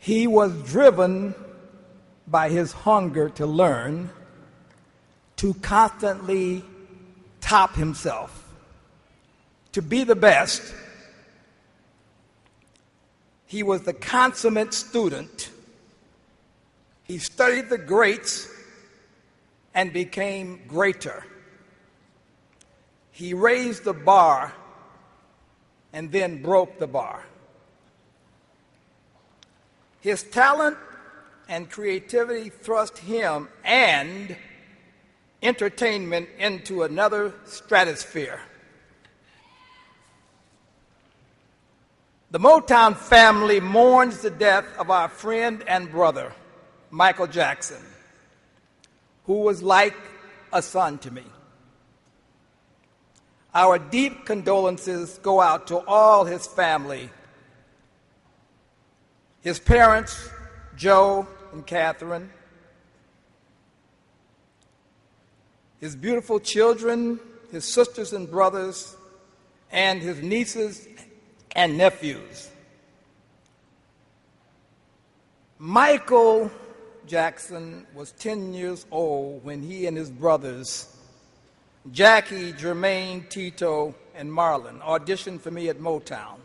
He was driven by his hunger to learn, to constantly top himself, to be the best. He was the consummate student. He studied the greats and became greater. He raised the bar and then broke the bar. His talent and creativity thrust him and entertainment into another stratosphere. The Motown family mourns the death of our friend and brother, Michael Jackson, who was like a son to me. Our deep condolences go out to all his family, his parents, Joe and Catherine, his beautiful children, his sisters and brothers, and his nieces and nephews. Michael Jackson was 10 years old when he and his brothers, Jackie, Jermaine, Tito, and Marlon, auditioned for me at Motown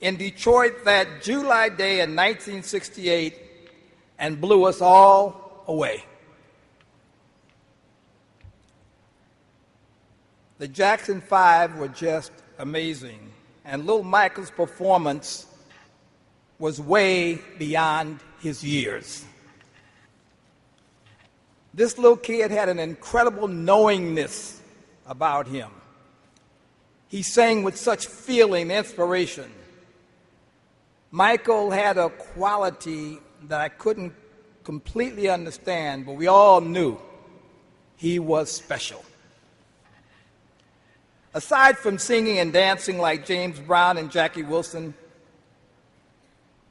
in Detroit that July day in 1968 and blew us all away. The Jackson Five were just amazing, and little Michael's performance was way beyond his years. This little kid had an incredible knowingness about him. He sang with such feeling and inspiration. Michael had a quality that I couldn't completely understand, but we all knew he was special. Aside from singing and dancing like James Brown and Jackie Wilson,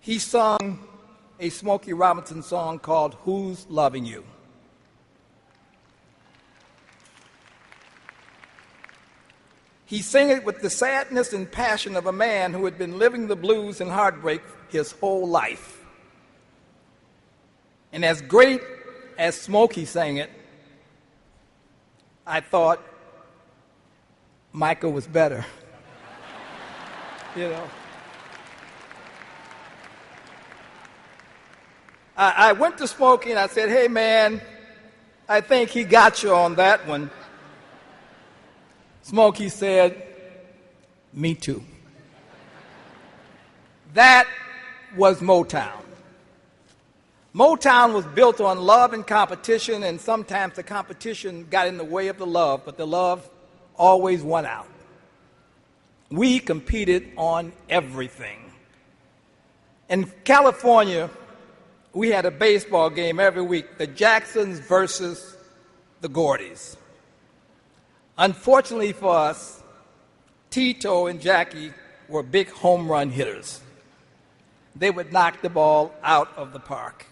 he sung a Smokey Robinson song called "Who's Loving You?" He sang it with the sadness and passion of a man who had been living the blues and heartbreak his whole life. And as great as Smokey sang it, I thought Michael was better. You know. I went to Smokey and I said, "Hey man, I think he got you on that one." Smokey said, "Me too." That was Motown. Motown was built on love and competition, and sometimes the competition got in the way of the love, but the love always won out. We competed on everything. In California, we had a baseball game every week, the Jacksons versus the Gordys. Unfortunately for us, Tito and Jackie were big home run hitters. They would knock the ball out of the park.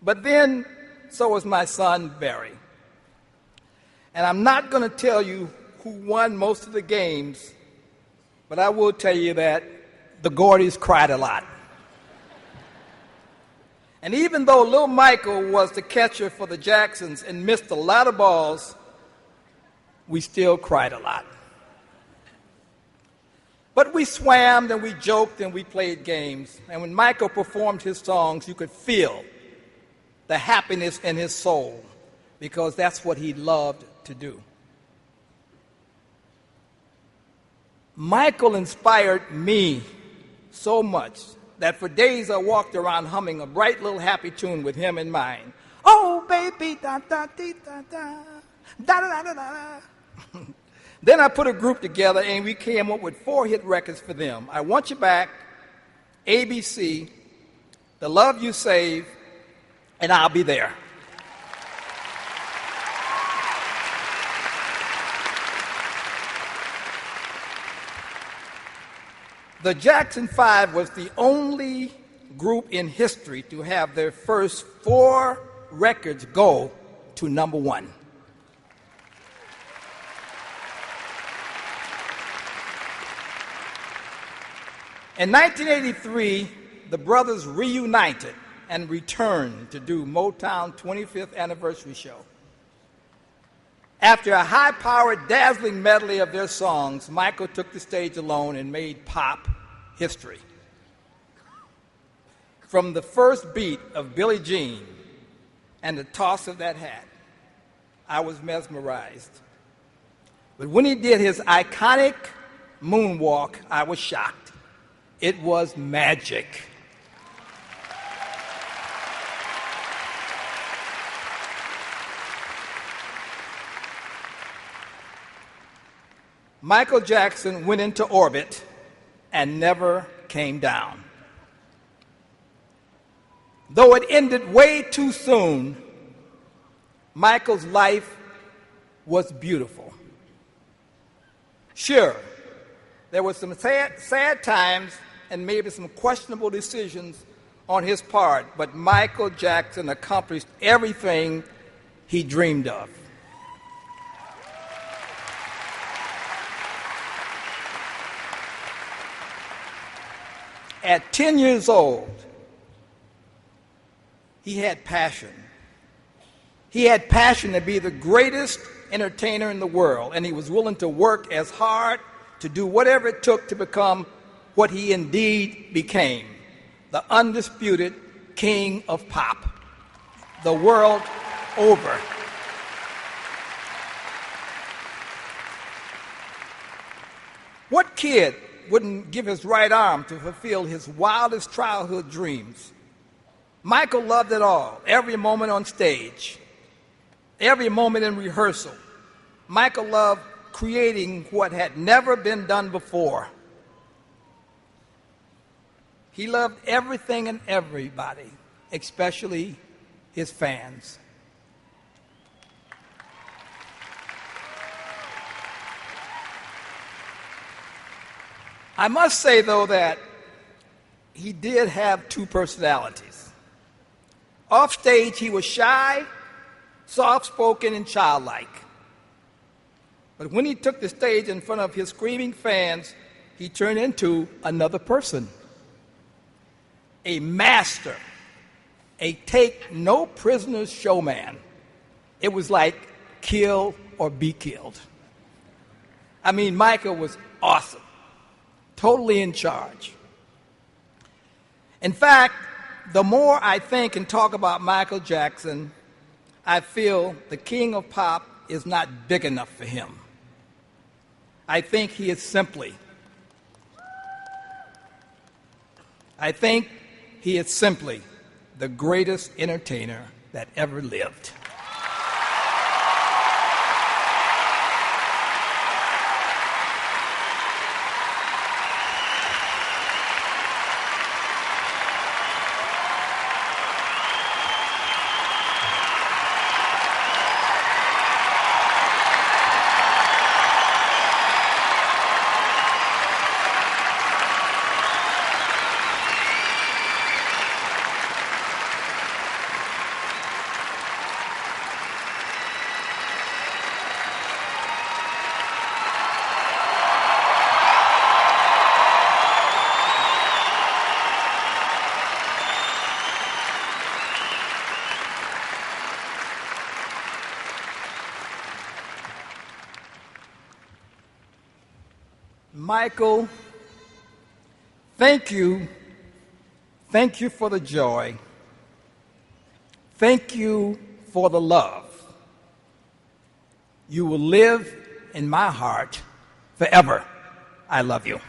But then, so was my son, Barry. And I'm not going to tell you who won most of the games, but I will tell you that the Gordys cried a lot. And even though little Michael was the catcher for the Jacksons and missed a lot of balls, we still cried a lot. But we swam and we joked and we played games. And when Michael performed his songs, you could feel the happiness in his soul, because that's what he loved to do. Michael inspired me so much that for days I walked around humming a bright little happy tune with him in mind. Oh, baby, da da dee da da, da da da da da. Then I put a group together and we came up with 4 hit records for them. I Want You Back, ABC, The Love You Save, and I'll Be There. The Jackson Five was the only group in history to have their first 4 records go to number 1. In 1983, the brothers reunited and returned to do Motown 25th anniversary show. After a high-powered, dazzling medley of their songs, Michael took the stage alone and made pop history. From the first beat of Billie Jean and the toss of that hat, I was mesmerized. But when he did his iconic moonwalk, I was shocked. It was magic. Michael Jackson went into orbit and never came down. Though it ended way too soon, Michael's life was beautiful. Sure, there were some sad times and maybe some questionable decisions on his part, but Michael Jackson accomplished everything he dreamed of. At 10 years old, he had passion. He had passion to be the greatest entertainer in the world, and he was willing to work as hard to do whatever it took to become what he indeed became, the undisputed king of pop, the world over. What kid wouldn't give his right arm to fulfill his wildest childhood dreams? Michael loved it all, every moment on stage, every moment in rehearsal. Michael loved creating what had never been done before. He loved everything and everybody, especially his fans. I must say, though, that he did have two personalities. Off stage, he was shy, soft-spoken, and childlike. But when he took the stage in front of his screaming fans, he turned into another person. A master, a take-no-prisoners showman. It was like kill or be killed. I mean, Michael was awesome, totally in charge. In fact, the more I think and talk about Michael Jackson, I feel the king of pop is not big enough for him. I think he is simply the greatest entertainer that ever lived. Michael, thank you. Thank you for the joy. Thank you for the love. You will live in my heart forever. I love you.